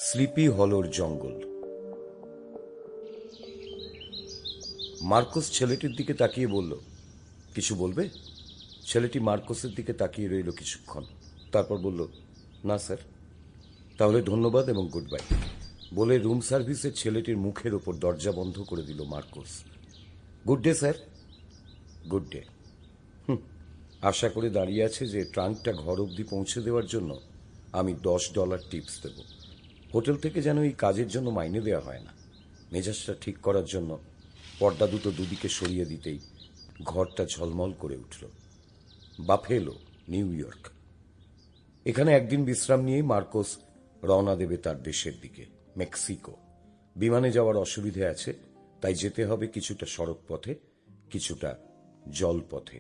Sleepy হলোর জঙ্গল। Marcos ছেলেটির দিকে তাকিয়ে বলল, কিছু বলবে? ছেলেটি মার্কোসের দিকে তাকিয়ে রইল কিছুক্ষণ, তারপর বলল, না স্যার। তাহলে ধন্যবাদ এবং গুড বাই বলে রুম সার্ভিসের ছেলেটির মুখের ওপর দরজা বন্ধ করে দিল Marcos. Good day sir. Good day. আশা করে দাঁড়িয়ে আছে যে ট্রাঙ্কটা ঘর অবধি পৌঁছে দেওয়ার জন্য আমি $10 টিপস দেব। হোটেল থেকে যেন এই কাজের জন্য মাইনে দেওয়া হয় না। মেজাজটা ঠিক করার জন্য পর্দা দুটো দুদিকে সরিয়ে দিতেই ঘরটা ঝলমল করে উঠল। Buffalo, new York. এখানে একদিন বিশ্রাম নিয়েই মার্কোস রওনা দেবে তার দেশের দিকে, মেক্সিকো। বিমানে যাওয়ার অসুবিধে আছে, তাই যেতে হবে কিছুটা সড়ক পথে, কিছুটা জলপথে।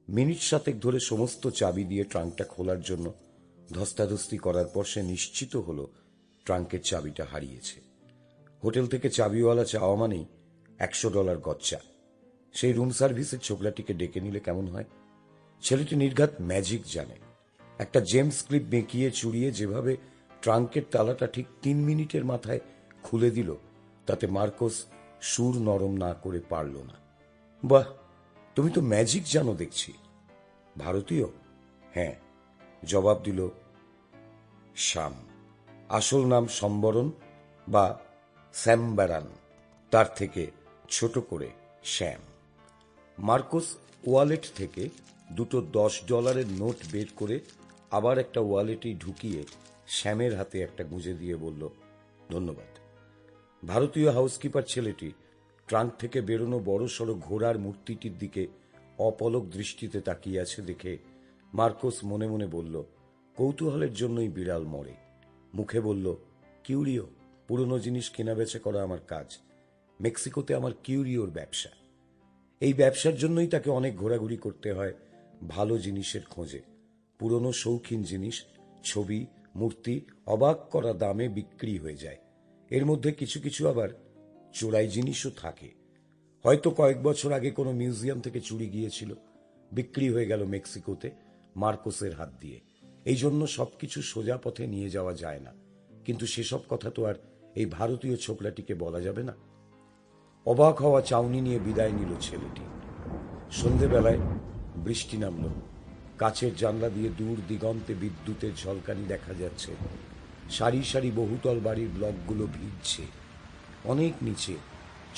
মিনিট 7 ধরে সমস্ত চাবি দিয়ে ট্রাঙ্কটা খোলার জন্য ধস্তাধস্তি করার পর সে নিশ্চিত হল ট্রাঙ্কের চাবিটা হারিয়েছে। হোটেল থেকে চাবিওয়ালা চাওয়া মানেই $100 গচ্চা। সেই রুম সার্ভিসের ছোকরাটিকে ডেকে নিলে কেমন হয়? ছেলেটি নির্ঘাত ম্যাজিক জানে। একটা জেমস ক্লিপ বেঁকিয়ে চুড়িয়ে যেভাবে ট্রাঙ্কের তালাটা ঠিক 3 মিনিটের মাথায় খুলে দিল, তাতে মার্কোস সুর নরম না করে পারল না। বাহ, তুমি তো ম্যাজিক জানো দেখছি। ভারতীয়? হ্যাঁ, জবাব দিল শ্যাম। আসল নাম সম্বরণ বা স্যাম্বারান, তার থেকে ছোট করে শ্যাম। মার্কোস ওয়ালেট থেকে দুটো $10 নোট বের করে আবার একটা ওয়ালেটেই ঢুকিয়ে শ্যামের হাতে একটা গুঁজে দিয়ে বলল, ধন্যবাদ। ভারতীয় হাউসকিপার ছেলেটি ট্রাঙ্ক থেকে বেরোনো বড়সড় ঘোড়ার মূর্তিটির দিকে অপলক দৃষ্টিতে তাকিয়ে আছে দেখে মার্কোস মনে মনে বলল, কৌতূহলের জন্যই বিড়াল মরে। মুখে বলল, কিউরিও। পুরনো জিনিস কেনাবেচা করা আমার কাজ। মেক্সিকোতে আমার কিউরিওর ব্যবসা। এই ব্যবসার জন্যই তাকে অনেক ঘোরাঘুরি করতে হয় ভালো জিনিসের খোঁজে। পুরনো শৌখিন জিনিস, ছবি, মূর্তি অবাক করা দামে বিক্রি হয়ে যায়। এর মধ্যে কিছু কিছু আবার চোরাই জিনিসও থাকে। হয়তো কয়েক বছর আগে কোনো মিউজিয়াম থেকে চুরি গিয়েছিল, বিক্রি হয়ে গেল মেক্সিকোতে মার্কোসের হাত দিয়ে। এই জন্য সবকিছু সোজা পথে নিয়ে যাওয়া যায় না। কিন্তু সেসব কথা তো আর এই ভারতীয় ছোকরাটিকে বলা যাবে না। অবাক হওয়া চাউনি নিয়ে বিদায় নিল ছেলেটি। সন্ধেবেলায় বৃষ্টি নামল। কাচের জানলা দিয়ে দূর দিগন্তে বিদ্যুতের ঝলকানি দেখা যাচ্ছে। সারি সারি বহুতল বাড়ির ব্লকগুলো ভিজছে। অনেক নিচে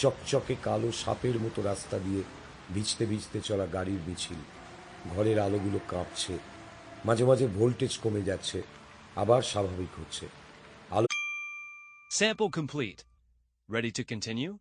চকচকে কালো সাপের মতো রাস্তা দিয়ে ভিজতে ভিজতে চলা গাড়ির মিছিল। ঘরের আলোগুলো কাঁপছে। মাঝে মাঝে ভোল্টেজ কমে যাচ্ছে, আবার স্বাভাবিক হচ্ছে। Sample complete. Ready to continue?